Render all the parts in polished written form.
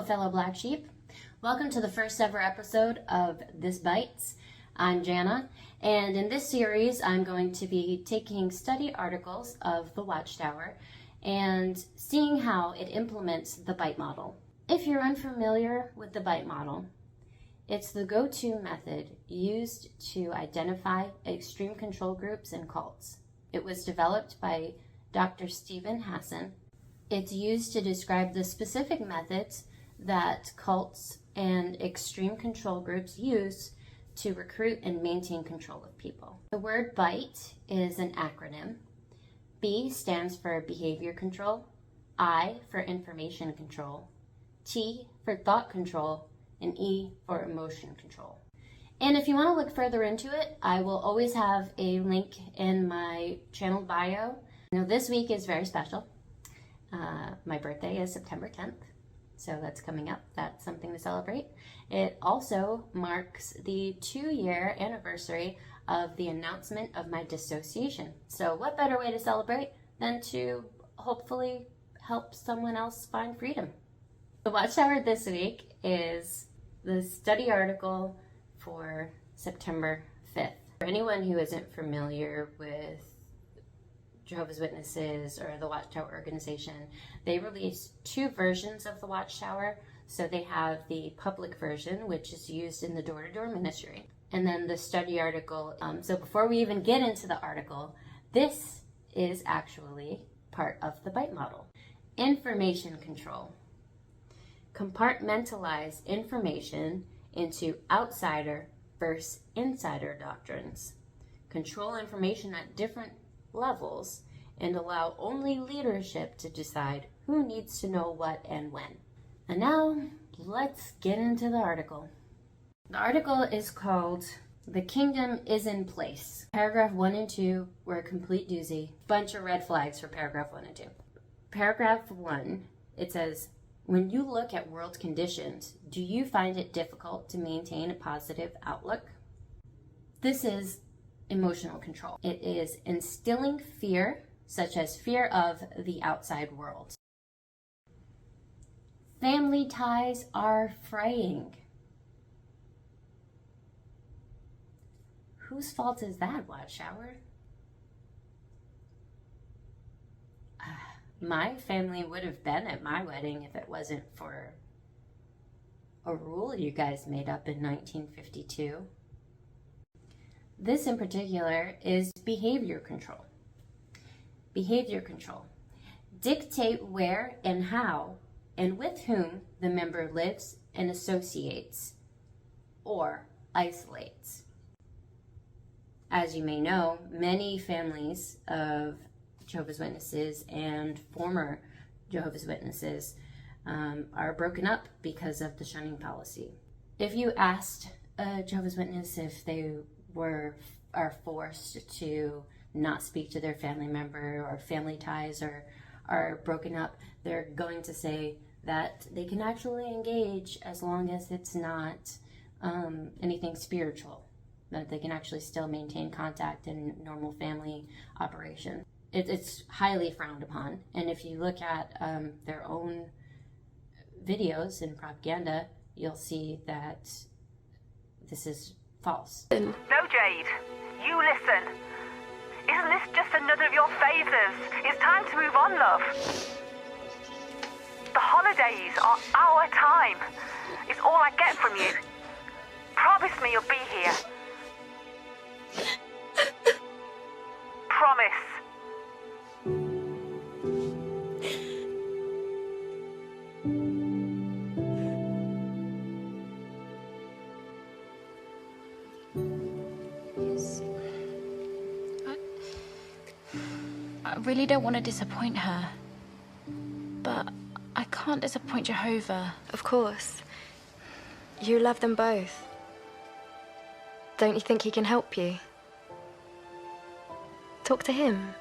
fellow black sheep. Welcome to the first ever episode of This Bites. I'm Jana, and in this series I'm going to be taking study articles of the Watchtower and seeing how it implements the bite model. If you're unfamiliar with the bite model, it's the go-to method used to identify extreme control groups and cults. It was developed by Dr. Stephen Hassan. It's used to describe the specific methods that cults and extreme control groups use to recruit and maintain control of people. The word BITE is an acronym. B stands for behavior control, I for information control, T for thought control, and E for emotion control. And if you want to look further into it, I will always have a link in my channel bio. Now this week is very special. My birthday is September 10th, so that's coming up. That's something to celebrate. It also marks the 2-year anniversary of the announcement of my dissociation. So what better way to celebrate than to hopefully help someone else find freedom? The Watchtower this week is the study article for September 5th. For anyone who isn't familiar with Jehovah's Witnesses or the Watchtower organization, they release 2 versions of the Watchtower. So they have the public version, which is used in the door-to-door ministry, and then the study article. So before we even get into the article, this is actually part of the bite model. Information control. Compartmentalize information into outsider versus insider doctrines. Control information at different levels and allow only leadership to decide who needs to know what and when. And now let's get into the article. The article is called "The Kingdom is in Place." Paragraph 1 and 2 were a complete doozy. Bunch of red flags for paragraph 1 and 2. Paragraph 1, it says, "When you look at world conditions, do you find it difficult to maintain a positive outlook?" This is emotional control. It is instilling fear, such as fear of the outside world. Family ties are fraying. Whose fault is that, Watchtower? My family would have been at my wedding if it wasn't for a rule you guys made up in 1952. This in particular is behavior control. Behavior control. Dictate where and how and with whom the member lives and associates or isolates. As you may know, many families of Jehovah's Witnesses and former Jehovah's Witnesses are broken up because of the shunning policy. If you asked a Jehovah's Witness if they are forced to not speak to their family member or family ties are broken up, they're going to say that they can actually engage as long as it's not anything spiritual, that they can actually still maintain contact in normal family operation. It's highly frowned upon, and if you look at their own videos and propaganda, you'll see that this is false. No, Jade, you listen. Isn't this just another of your phases? It's time to move on, love. The holidays are our time. It's all I get from you. Promise me you'll be here. Promise. I really don't want to disappoint her, but I can't disappoint Jehovah. Of course. You love them both. Don't you think he can help you? Talk to him.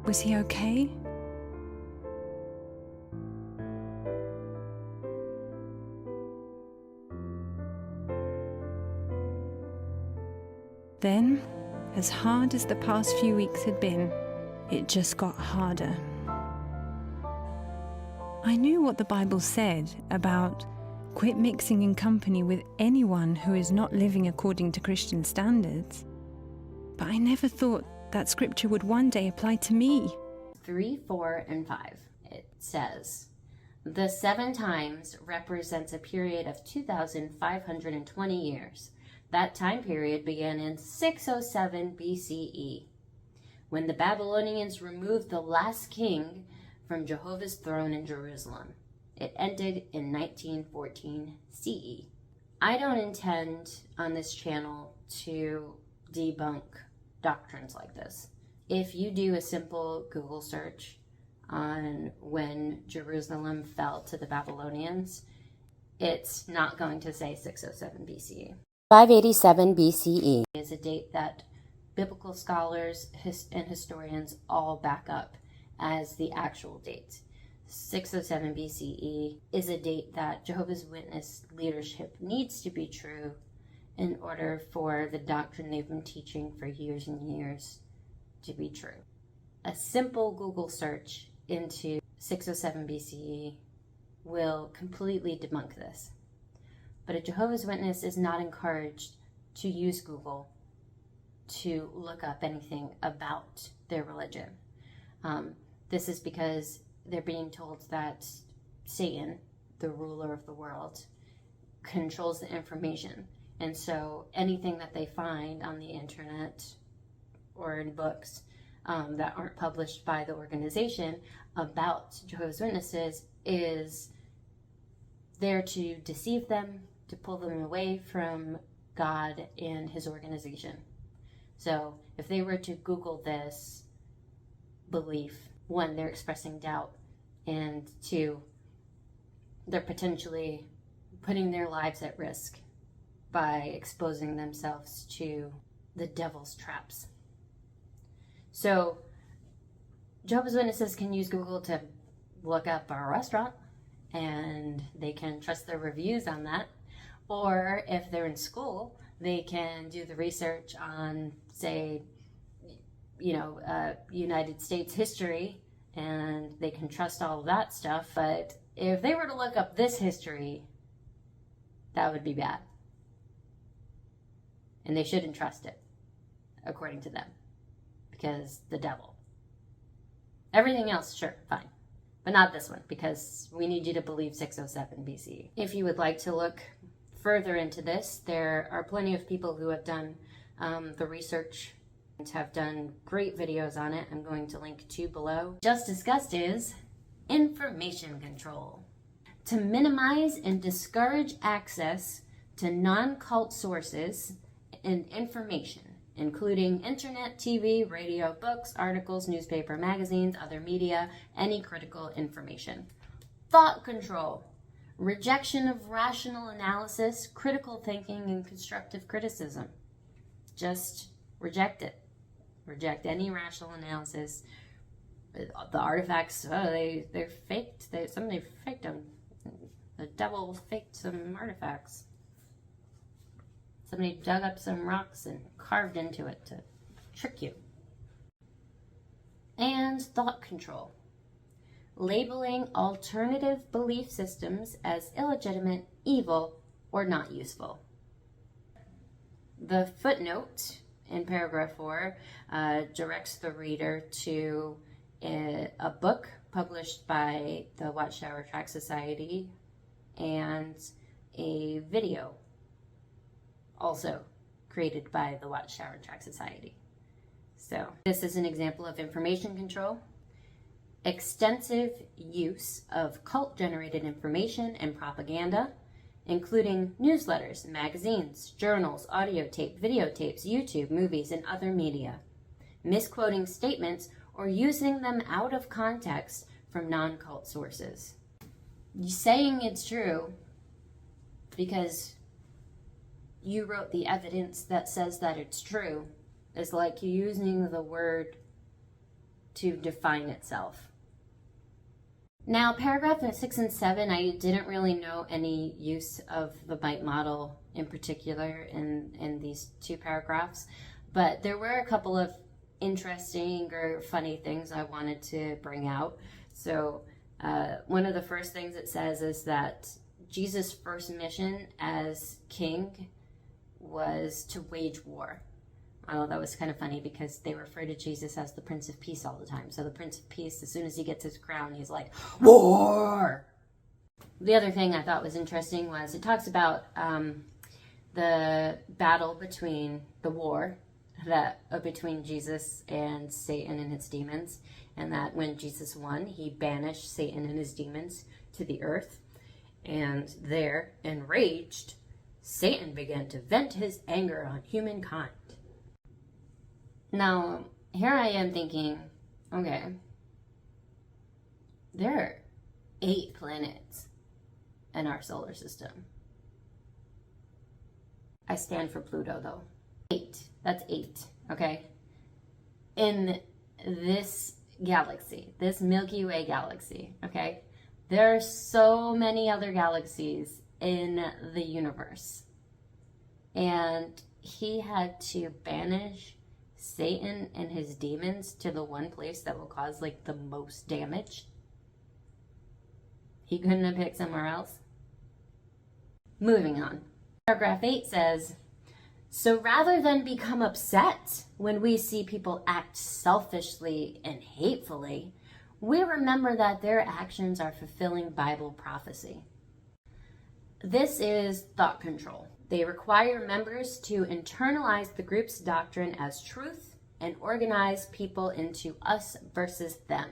Was he okay? Then, as hard as the past few weeks had been, it just got harder. I knew what the Bible said about quit mixing in company with anyone who is not living according to Christian standards, but I never thought that scripture would one day apply to me. 3, 4, and 5. It says, the 7 times represents a period of 2,520 years. That time period began in 607 BCE, when the Babylonians removed the last king from Jehovah's throne in Jerusalem. It ended in 1914 CE. I don't intend on this channel to debunk doctrines like this. If you do a simple Google search on when Jerusalem fell to the Babylonians, it's not going to say 607 BCE. 587 BCE is a date that biblical scholars and historians all back up as the actual date. 607 BCE is a date that Jehovah's Witness leadership needs to be true in order for the doctrine they've been teaching for years and years to be true. A simple Google search into 607 BCE will completely debunk this. But a Jehovah's Witness is not encouraged to use Google to look up anything about their religion. This is because they're being told that Satan, the ruler of the world, controls the information. And so anything that they find on the internet or in books that aren't published by the organization about Jehovah's Witnesses is there to deceive them, to pull them away from God and his organization. So if they were to Google this belief, 1, they're expressing doubt, and 2, they're potentially putting their lives at risk by exposing themselves to the devil's traps. So Jehovah's Witnesses can use Google to look up a restaurant, and they can trust their reviews on that. Or if they're in school, they can do the research on, say, United States history, and they can trust all of that stuff. But if they were to look up this history, that would be bad. And they shouldn't trust it, according to them, because the devil. Everything else, sure, fine. But not this one, because we need you to believe 607 BCE. If you would like to look further into this, there are plenty of people who have done the research and have done great videos on it. I'm going to link 2 below. Just discussed is information control. To minimize and discourage access to non-cult sources and information, including internet, TV, radio, books, articles, newspaper, magazines, other media, any critical information. Thought control. Rejection of rational analysis, critical thinking, and constructive criticism. Just reject it. Reject any rational analysis. The artifacts, they're faked. Somebody faked them. The devil faked some artifacts. Somebody dug up some rocks and carved into it to trick you. And thought control. Labeling alternative belief systems as illegitimate, evil, or not useful. The footnote in paragraph 4 directs the reader to a book published by the Watchtower Tract Society and a video also created by the Watchtower Tract Society. So this is an example of information control. Extensive use of cult-generated information and propaganda, including newsletters, magazines, journals, audio tape, videotapes, YouTube, movies, and other media. Misquoting statements or using them out of context from non-cult sources. Saying it's true because you wrote the evidence that says that it's true is like using the word to define itself. Now, paragraph 6 and 7, I didn't really know any use of the byte model in particular in these 2 paragraphs, but there were a couple of interesting or funny things I wanted to bring out. So one of the first things it says is that Jesus' first mission as king was to wage war. I thought that was kind of funny because they refer to Jesus as the Prince of Peace all the time. So the Prince of Peace, as soon as he gets his crown, he's like, war! The other thing I thought was interesting was it talks about the battle between the war between Jesus and Satan and his demons, and that when Jesus won, he banished Satan and his demons to the earth, and there, enraged, Satan began to vent his anger on humankind. Now, here I am thinking, okay, there are 8 planets in our solar system. I stand for Pluto, though. 8. That's 8, okay? In this galaxy, this Milky Way galaxy, okay? There are so many other galaxies in the universe. And he had to banish Satan and his demons to the one place that will cause, like, the most damage. He couldn't have picked somewhere else. Moving on. Paragraph 8 says, so rather than become upset when we see people act selfishly and hatefully, we remember that their actions are fulfilling Bible prophecy. This is thought control. They require members to internalize the group's doctrine as truth and organize people into us versus them,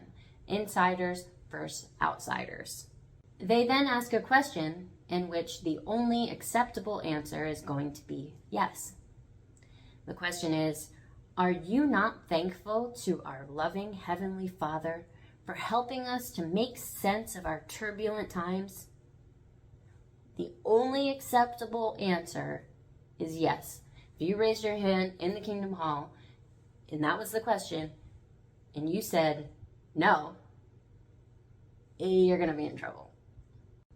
insiders versus outsiders. They then ask a question in which the only acceptable answer is going to be yes. The question is, are you not thankful to our loving Heavenly Father for helping us to make sense of our turbulent times? The only acceptable answer is yes. If you raised your hand in the Kingdom Hall, and that was the question, and you said no, you're going to be in trouble.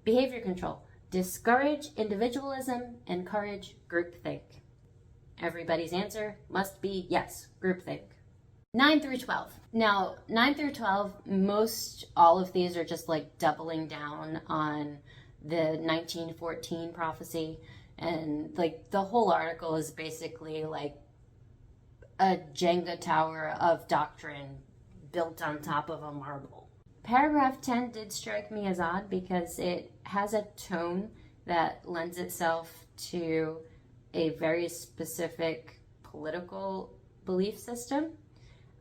Behavior control. Discourage individualism, encourage groupthink. Everybody's answer must be yes, groupthink. 9 through 12. Now, 9 through 12, all of these are just like doubling down on the 1914 prophecy. And like the whole article is basically like a Jenga tower of doctrine built on top of a marble. Paragraph 10 did strike me as odd because it has a tone that lends itself to a very specific political belief system.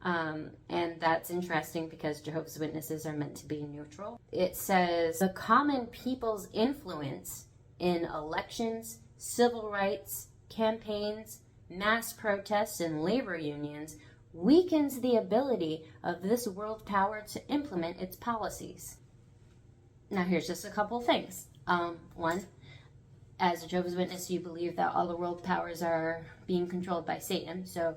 And that's interesting because Jehovah's Witnesses are meant to be neutral. It says, the common people's influence in elections, civil rights, campaigns, mass protests, and labor unions weakens the ability of this world power to implement its policies. Now here's just a couple things. One, as a Jehovah's Witness, you believe that all the world powers are being controlled by Satan. So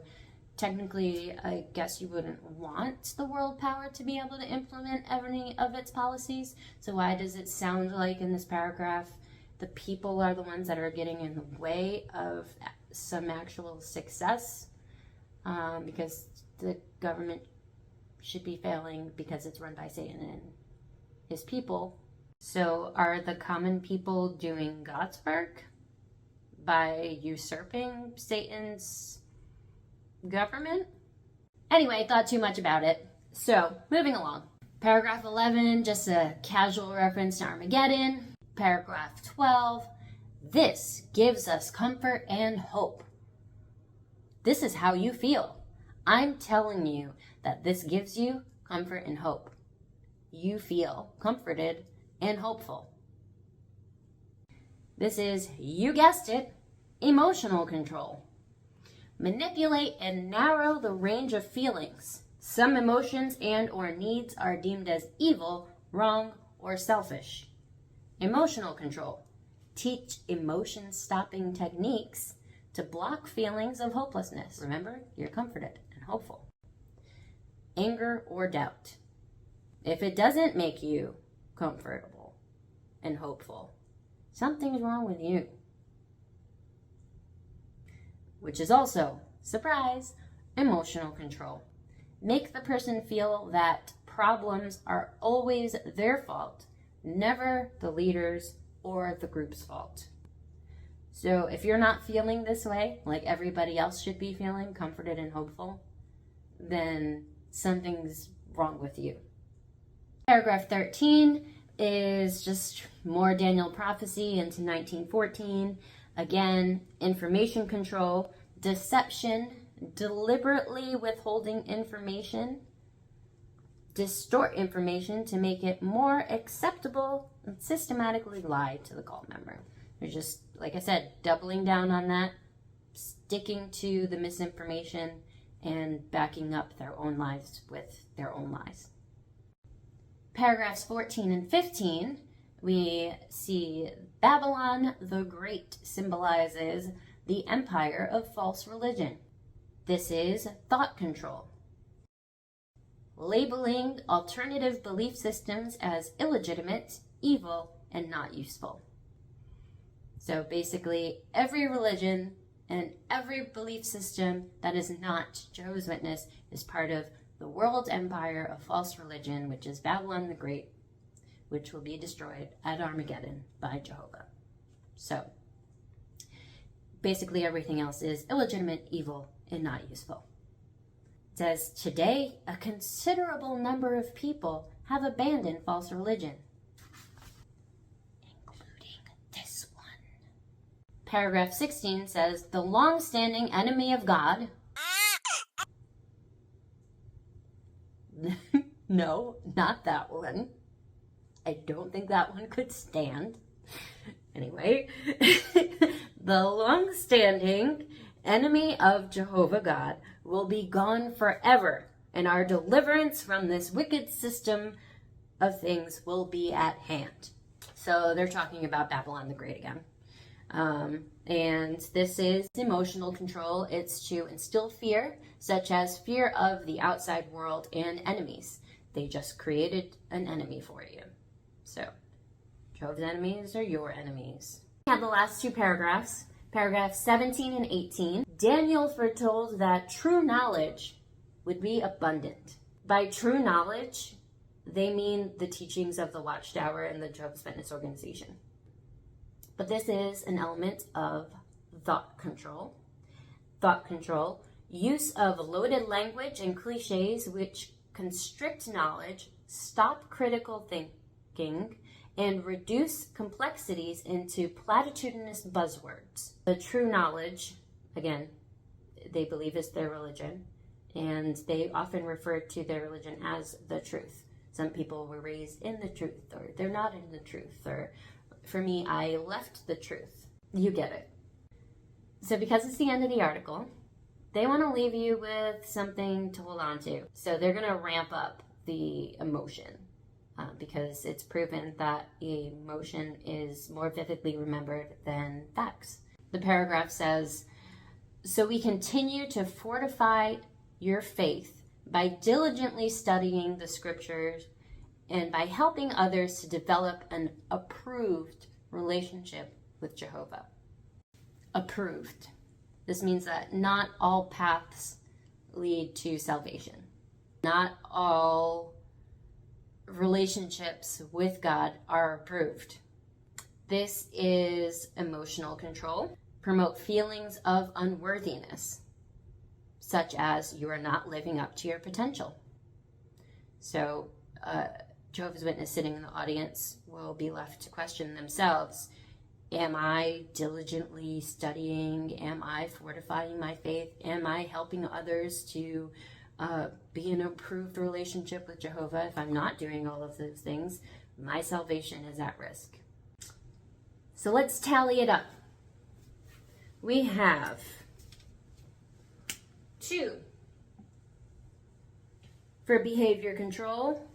technically, I guess you wouldn't want the world power to be able to implement any of its policies. So why does it sound like in this paragraph the people are the ones that are getting in the way of some actual success? Because the government should be failing because it's run by Satan and his people. So are the common people doing God's work by usurping Satan's government? Anyway, I thought too much about it. So, moving along. Paragraph 11, just a casual reference to Armageddon. Paragraph 12, this gives us comfort and hope. This is how you feel. I'm telling you that this gives you comfort and hope. You feel comforted and hopeful. This is, you guessed it, emotional control. Manipulate and narrow the range of feelings. Some emotions and or needs are deemed as evil, wrong, or selfish. Emotional control. Teach emotion-stopping techniques to block feelings of hopelessness. Remember, you're comforted and hopeful. Anger or doubt. If it doesn't make you comfortable and hopeful, something's wrong with you. Which is also, surprise, emotional control. Make the person feel that problems are always their fault, never the leader's or the group's fault. So if you're not feeling this way, like everybody else should be feeling, comforted and hopeful, then something's wrong with you. Paragraph 13 is just more Daniel prophecy into 1914. Again, information control, deception, deliberately withholding information, distort information to make it more acceptable, and systematically lie to the cult member. They're just, like I said, doubling down on that, sticking to the misinformation, and backing up their own lies with their own lies. Paragraphs 14 and 15, we see Babylon the Great symbolizes the empire of false religion. This is thought control. Labeling alternative belief systems as illegitimate, evil, and not useful. So basically, every religion and every belief system that is not Jehovah's Witness is part of the world empire of false religion, which is Babylon the Great, which will be destroyed at Armageddon by Jehovah. So basically everything else is illegitimate, evil, and not useful. It says, today, a considerable number of people have abandoned false religion, including this one. Paragraph 16 says, the long-standing enemy of God... No, not that one. I don't think that one could stand. Anyway, the long-standing enemy of Jehovah God will be gone forever, and our deliverance from this wicked system of things will be at hand. So they're talking about Babylon the Great again. And this is emotional control. It's to instill fear, such as fear of the outside world and enemies. They just created an enemy for you. So, Jehovah's enemies are your enemies. We have the last two paragraphs, paragraphs 17 and 18. Daniel foretold that true knowledge would be abundant. By true knowledge, they mean the teachings of the Watchtower and the Jehovah's Witness organization. But this is an element of thought control. Thought control, use of loaded language and cliches which constrict knowledge, stop critical thinking, and reduce complexities into platitudinous buzzwords. The true knowledge, again, they believe is their religion, and they often refer to their religion as the truth. Some people were raised in the truth, or they're not in the truth, or for me, I left the truth. You get it. So because it's the end of the article, they want to leave you with something to hold on to. So they're going to ramp up the emotion because it's proven that emotion is more vividly remembered than facts. The paragraph says, so we continue to fortify your faith by diligently studying the scriptures and by helping others to develop an approved relationship with Jehovah. Approved. This means that not all paths lead to salvation. Not all relationships with God are approved. This is emotional control. Promote feelings of unworthiness, such as you are not living up to your potential. So, Jehovah's Witness sitting in the audience will be left to question themselves. Am I diligently studying? Am I fortifying my faith? Am I helping others to be in an approved relationship with Jehovah? If I'm not doing all of those things, my salvation is at risk. So let's tally it up. We have 2 for behavior control,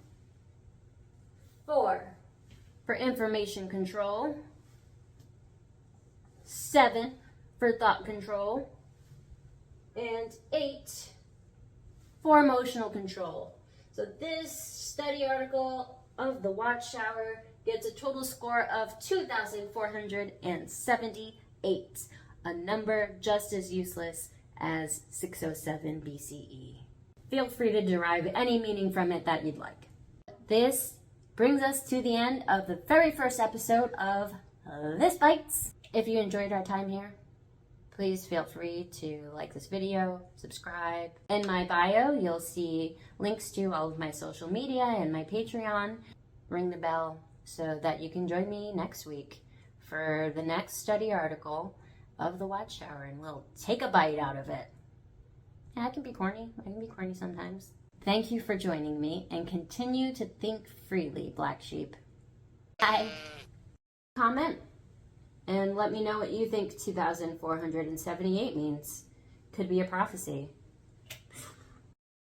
4 for information control, 7 for thought control, and 8 for emotional control. So this study article of the Watchtower gets a total score of 2,478, a number just as useless as 607 BCE. Feel free to derive any meaning from it that you'd like. This brings us to the end of the very first episode of This Bites. If you enjoyed our time here, please feel free to like this video, subscribe. In my bio, you'll see links to all of my social media and my Patreon. Ring the bell so that you can join me next week for the next study article of the Watchtower, and we'll take a bite out of it. Yeah, I can be corny. I can be corny sometimes. Thank you for joining me, and continue to think freely, black sheep. Bye. Comment and let me know what you think 2478 means. Could be a prophecy.